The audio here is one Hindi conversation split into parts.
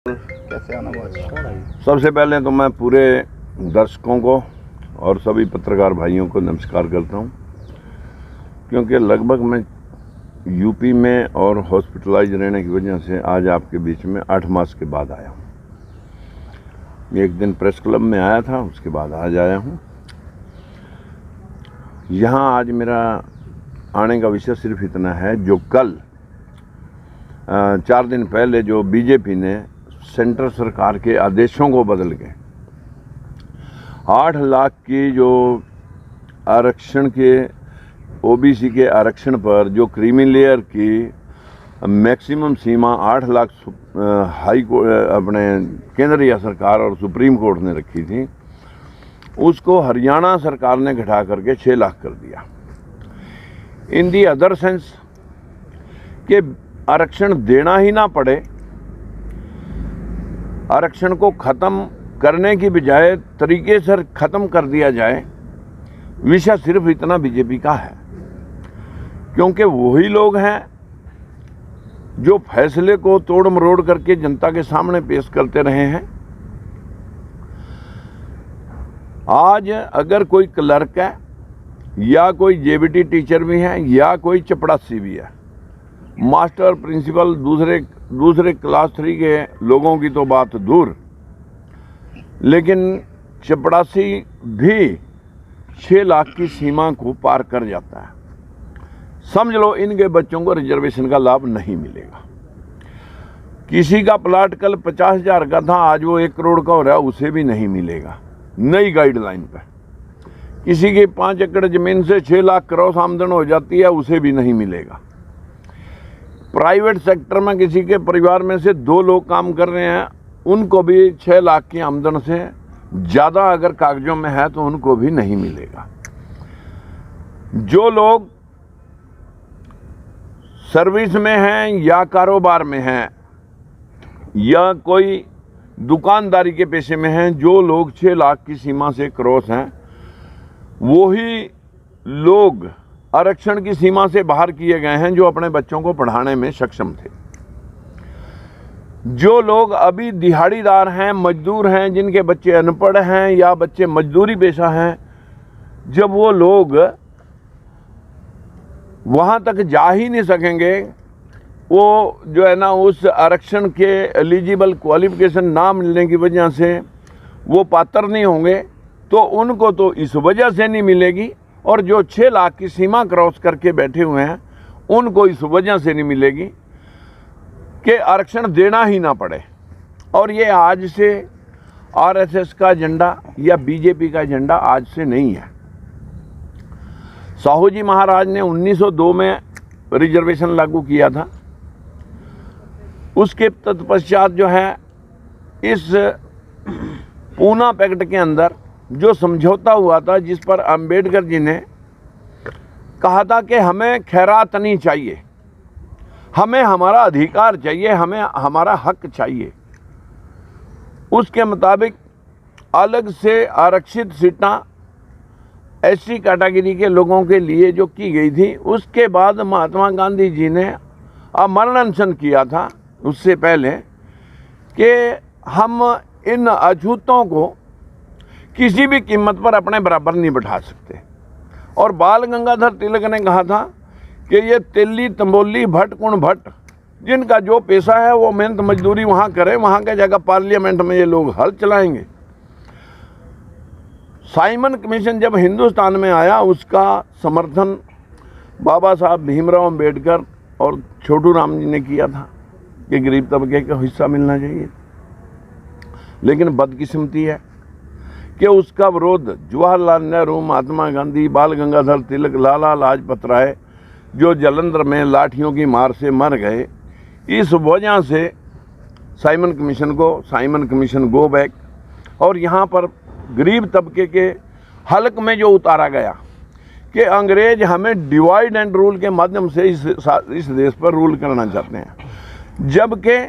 कैसे आना हुआ? सबसे पहले तो मैं पूरे दर्शकों को और सभी पत्रकार भाइयों को नमस्कार करता हूं, क्योंकि लगभग मैं यूपी में और हॉस्पिटलाइज रहने की वजह से आज आपके बीच में 8 मास के बाद आया हूं। एक दिन प्रेस क्लब में आया था, उसके बाद आज आया हूं। यहां आज मेरा आने का विषय सिर्फ इतना है, जो कल 4 दिन पहले जो बीजेपी ने सेंट्रल सरकार के आदेशों को बदल के 8 लाख की जो आरक्षण के ओबीसी के आरक्षण पर जो क्रीमी लेयर की मैक्सिमम सीमा 8 लाख हाई कोर्ट अपने केंद्रीय सरकार और सुप्रीम कोर्ट ने रखी थी, उसको हरियाणा सरकार ने घटा करके 6 लाख कर दिया। इन दी अदर सेंस कि आरक्षण देना ही ना पड़े, आरक्षण को ख़त्म करने की बजाय तरीके से ख़त्म कर दिया जाए। विषय सिर्फ इतना बीजेपी का है, क्योंकि वही लोग हैं जो फैसले को तोड़ मरोड़ करके जनता के सामने पेश करते रहे हैं। आज अगर कोई क्लर्क है या कोई जेबीटी टीचर भी है या कोई चपड़ासी भी है, मास्टर प्रिंसिपल दूसरे क्लास 3 के लोगों की तो बात दूर, लेकिन चपड़ासी भी 6 लाख की सीमा को पार कर जाता है। समझ लो इनके बच्चों को रिजर्वेशन का लाभ नहीं मिलेगा। किसी का प्लाट कल 50,000 का था, आज वो 1 करोड़ का हो रहा है, उसे भी नहीं मिलेगा नई गाइडलाइन पर। किसी की 5 एकड़ जमीन से 6 लाख क्रॉस आमदन हो जाती है, उसे भी नहीं मिलेगा। प्राइवेट सेक्टर में किसी के परिवार में से 2 लोग काम कर रहे हैं, उनको भी 6 लाख की आमदन से ज़्यादा अगर कागजों में है तो उनको भी नहीं मिलेगा। जो लोग सर्विस में हैं या कारोबार में हैं या कोई दुकानदारी के पेशे में हैं, जो लोग 6 लाख की सीमा से क्रॉस हैं, वही लोग आरक्षण की सीमा से बाहर किए गए हैं जो अपने बच्चों को पढ़ाने में सक्षम थे। जो लोग अभी दिहाड़ीदार हैं, मजदूर हैं, जिनके बच्चे अनपढ़ हैं या बच्चे मजदूरी पेशा हैं, जब वो लोग वहां तक जा ही नहीं सकेंगे, वो जो है ना उस आरक्षण के एलिजिबल क्वालिफिकेशन ना मिलने की वजह से वो पात्र नहीं होंगे, तो उनको तो इस वजह से नहीं मिलेगी, और जो 6 लाख की सीमा क्रॉस करके बैठे हुए हैं उनको इस वजह से नहीं मिलेगी कि आरक्षण देना ही ना पड़े। और ये आज से आरएसएस का एजेंडा या बीजेपी का एजेंडा आज से नहीं है। साहू जी महाराज ने 1902 में रिजर्वेशन लागू किया था। उसके तत्पश्चात जो है इस पूना पैक्ट के अंदर जो समझौता हुआ था, जिस पर अंबेडकर जी ने कहा था कि हमें खैरात नहीं चाहिए, हमें हमारा अधिकार चाहिए, हमें हमारा हक चाहिए, उसके मुताबिक अलग से आरक्षित सीटां एससी कैटेगरी के लोगों के लिए जो की गई थी। उसके बाद महात्मा गांधी जी ने अमरण अनशन किया था उससे पहले कि हम इन अछूतों को किसी भी कीमत पर अपने बराबर नहीं बैठा सकते। और बाल गंगाधर तिलक ने कहा था कि ये तेली तंबोली भट्ट कुण भट्ट, जिनका जो पेशा है वो मेहनत मजदूरी वहाँ करें, वहाँ के जगह पार्लियामेंट में ये लोग हल चलाएंगे। साइमन कमीशन जब हिंदुस्तान में आया, उसका समर्थन बाबा साहब भीमराव अंबेडकर और छोटू राम जी ने किया था कि गरीब तबके का हिस्सा मिलना चाहिए। लेकिन बदकिस्मती है कि उसका विरोध जवाहरलाल नेहरू, महात्मा गांधी, बाल गंगाधर तिलक, लाला लाजपत राय, जो जालंधर में लाठियों की मार से मर गए, इस वजह से साइमन कमीशन गो बैक। और यहाँ पर गरीब तबके के हलक में जो उतारा गया कि अंग्रेज हमें डिवाइड एंड रूल के माध्यम से इस देश पर रूल करना चाहते हैं, जबकि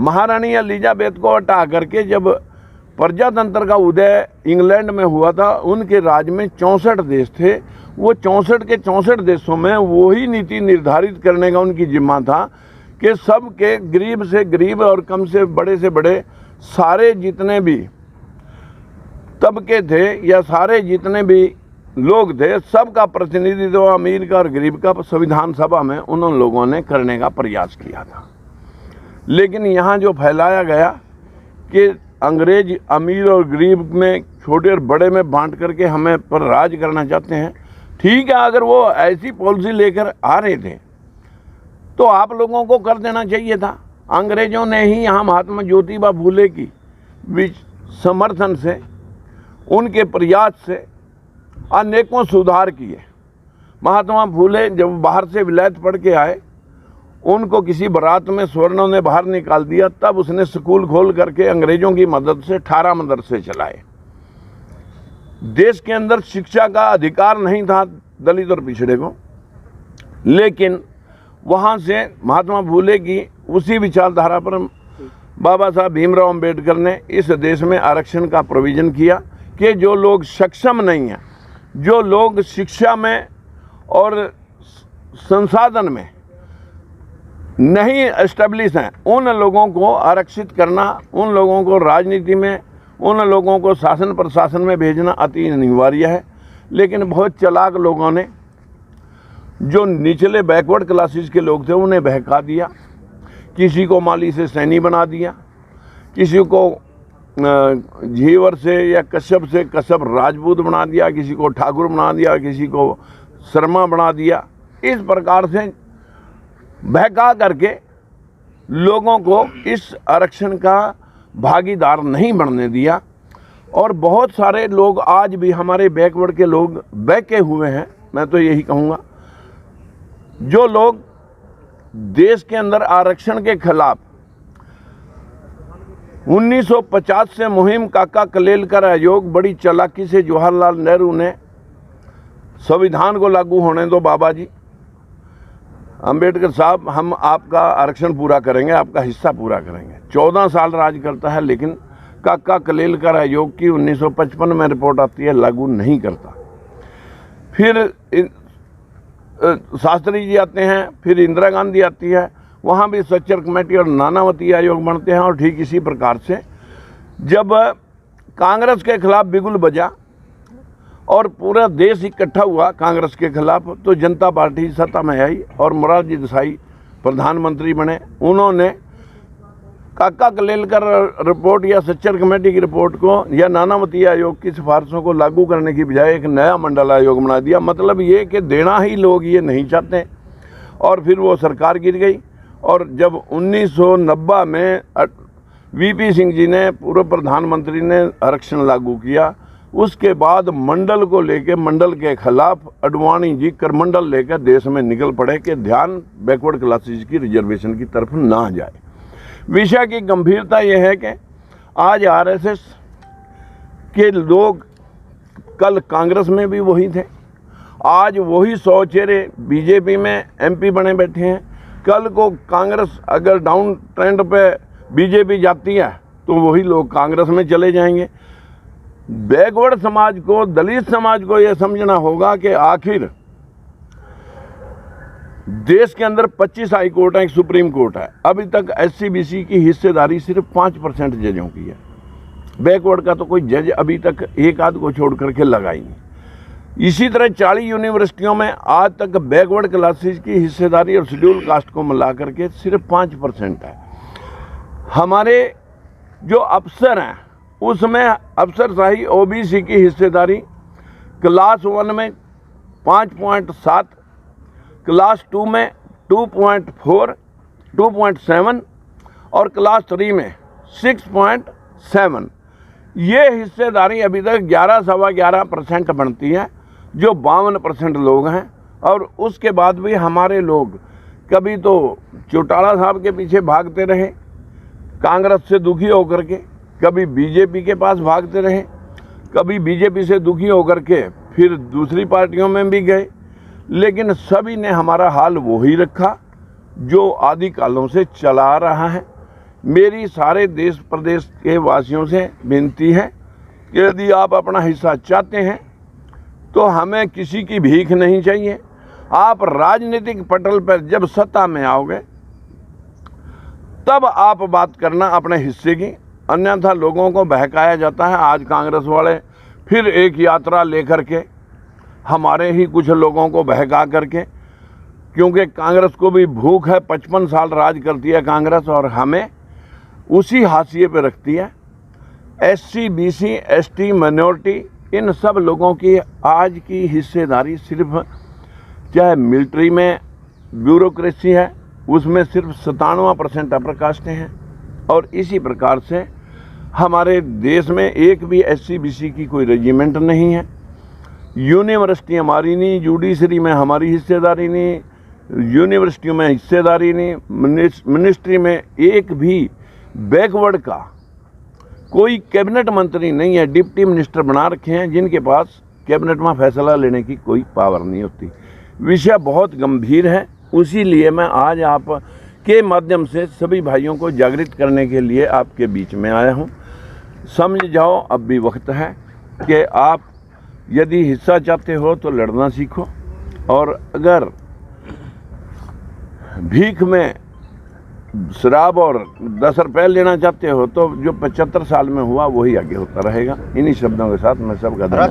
महारानी एलिजाबेथ को हटा करके जब प्रजातंत्र का उदय इंग्लैंड में हुआ था, उनके राज में 64 देश थे। वो 64 के 64 देशों में वही नीति निर्धारित करने का उनकी जिम्मा था कि सब के गरीब से गरीब और कम से बड़े सारे जितने भी तबके थे या सारे जितने भी लोग थे, सबका प्रतिनिधित्व अमीर का और गरीब का संविधान सभा में उन लोगों ने करने का प्रयास किया था। लेकिन यहाँ जो फैलाया गया कि अंग्रेज अमीर और गरीब में, छोटे और बड़े में बांट करके हमें पर राज करना चाहते हैं। ठीक है, अगर वो ऐसी पॉलिसी लेकर आ रहे थे तो आप लोगों को कर देना चाहिए था। अंग्रेजों ने ही यहाँ महात्मा ज्योतिबा फूले की समर्थन से, उनके प्रयास से अनेकों सुधार किए। महात्मा फूले जब बाहर से विलायत पढ़ के आए, उनको किसी बारात में स्वर्णों ने बाहर निकाल दिया, तब उसने स्कूल खोल करके अंग्रेजों की मदद से 18 मदरसे चलाए। देश के अंदर शिक्षा का अधिकार नहीं था दलित और पिछड़े को, लेकिन वहाँ से महात्मा फूले की उसी विचारधारा पर बाबा साहब भीमराव अंबेडकर ने इस देश में आरक्षण का प्रोविज़न किया कि जो लोग सक्षम नहीं हैं, जो लोग शिक्षा में और संसाधन में नहीं एस्टेब्लिश हैं, उन लोगों को आरक्षित करना, उन लोगों को राजनीति में, उन लोगों को शासन प्रशासन में भेजना अति अनिवार्य है। लेकिन बहुत चालाक लोगों ने, जो निचले बैकवर्ड क्लासेस के लोग थे, उन्हें बहका दिया। किसी को माली से सैनी बना दिया, किसी को झीवर से या कश्यप से कश्यप राजपूत बना दिया, किसी को ठाकुर बना दिया, किसी को शर्मा बना दिया। इस प्रकार से बहका करके लोगों को इस आरक्षण का भागीदार नहीं बनने दिया। और बहुत सारे लोग आज भी हमारे बैकवर्ड के लोग बहके हुए हैं। मैं तो यही कहूँगा, जो लोग देश के अंदर आरक्षण के खिलाफ 1950 से मुहिम काका कलेलकर आयोग, बड़ी चालाकी से जवाहरलाल नेहरू ने संविधान को लागू होने दो बाबा जी, अंबेडकर साहब हम आपका आरक्षण पूरा करेंगे, आपका हिस्सा पूरा करेंगे। 14 साल राज करता है, लेकिन काका कलेलकर आयोग की 1955 में रिपोर्ट आती है, लागू नहीं करता। फिर शास्त्री जी आते हैं, फिर इंदिरा गांधी आती है, वहाँ भी सच्चर कमेटी और नानावती आयोग बनते हैं। और ठीक इसी प्रकार से जब कांग्रेस के खिलाफ बिगुल बजा और पूरा देश इकट्ठा हुआ कांग्रेस के खिलाफ, तो जनता पार्टी सत्ता में आई और मोरारजी देसाई प्रधानमंत्री बने। उन्होंने काका कलेलकर रिपोर्ट या सच्चर कमेटी की रिपोर्ट को या नानावती आयोग की सिफारिशों को लागू करने की बजाय एक नया मंडल आयोग बना दिया। मतलब ये कि देना ही लोग ये नहीं चाहते। और फिर वो सरकार गिर गई। और जब 1990 में वीपी सिंह जी ने, पूर्व प्रधानमंत्री ने आरक्षण लागू किया, उसके बाद मंडल को लेके, मंडल के खिलाफ अडवाणी जी करमंडल लेकर देश में निकल पड़े कि ध्यान बैकवर्ड क्लासेस की रिजर्वेशन की तरफ ना जाए। विषय की गंभीरता यह है कि आज आरएसएस के लोग कल कांग्रेस में भी वही थे, आज वही 100 चेहरे बीजेपी में एमपी बने बैठे हैं। कल को कांग्रेस अगर डाउन ट्रेंड पे बीजेपी जाती है तो वही लोग कांग्रेस में चले जाएंगे। बैकवर्ड समाज को, दलित समाज को यह समझना होगा कि आखिर देश के अंदर 25 हाई कोर्ट है, एक सुप्रीम कोर्ट है। अभी तक एससी बीसी की हिस्सेदारी सिर्फ 5% जजों की है। बैकवर्ड का तो कोई जज अभी तक एक आध को छोड़ करके लगा ही नहीं। इसी तरह 40 यूनिवर्सिटियों में आज तक बैकवर्ड क्लासेस की हिस्सेदारी और शेड्यूल कास्ट को मिला करके सिर्फ 5% है। हमारे जो अफसर हैं उसमें अफसरशाही ओबीसी की हिस्सेदारी क्लास 1 में 5.7, क्लास 2 में 2.4, 2.7 और क्लास 3 में 6.7। ये हिस्सेदारी अभी तक 11-11.25% बनती है, जो 52% लोग हैं। और उसके बाद भी हमारे लोग कभी तो चौटाला साहब के पीछे भागते रहे कांग्रेस से दुखी होकर के, कभी बीजेपी के पास भागते रहे, कभी बीजेपी से दुखी होकर के फिर दूसरी पार्टियों में भी गए। लेकिन सभी ने हमारा हाल वही रखा जो आदि कालों से चला रहा है। मेरी सारे देश प्रदेश के वासियों से विनती है कि यदि आप अपना हिस्सा चाहते हैं तो हमें किसी की भीख नहीं चाहिए। आप राजनीतिक पटल पर जब सत्ता में आओगे तब आप बात करना अपने हिस्से की, अन्यथा लोगों को बहकाया जाता है। आज कांग्रेस वाले फिर एक यात्रा लेकर के हमारे ही कुछ लोगों को बहका करके, क्योंकि कांग्रेस को भी भूख है, 55 साल राज करती है कांग्रेस और हमें उसी हाशिए पे रखती है। SC, BC, ST, माइनॉरिटी, इन सब लोगों की आज की हिस्सेदारी सिर्फ, चाहे मिलिट्री में ब्यूरोक्रेसी है उसमें सिर्फ 97% अपर कास्टें हैं, और इसी प्रकार से हमारे देश में एक भी SC, BC की कोई रेजिमेंट नहीं है। यूनिवर्सिटी हमारी नहीं, जुडिशरी में हमारी हिस्सेदारी नहीं, यूनिवर्सिटियों में हिस्सेदारी नहीं, मिनिस्ट्री में एक भी बैकवर्ड का कोई कैबिनेट मंत्री नहीं है। डिप्टी मिनिस्टर बना रखे हैं जिनके पास कैबिनेट में फैसला लेने की कोई पावर नहीं होती। विषय बहुत गंभीर है, उसी लिए मैं आज आप के माध्यम से सभी भाइयों को जागृत करने के लिए आपके बीच में आया हूं। समझ जाओ अब भी वक्त है कि आप यदि हिस्सा चाहते हो तो लड़ना सीखो, और अगर भीख में शराब और 10 रुपये लेना चाहते हो तो जो 75 साल में हुआ वही आगे होता रहेगा। इन्हीं शब्दों के साथ मैं सबका धन्यवाद।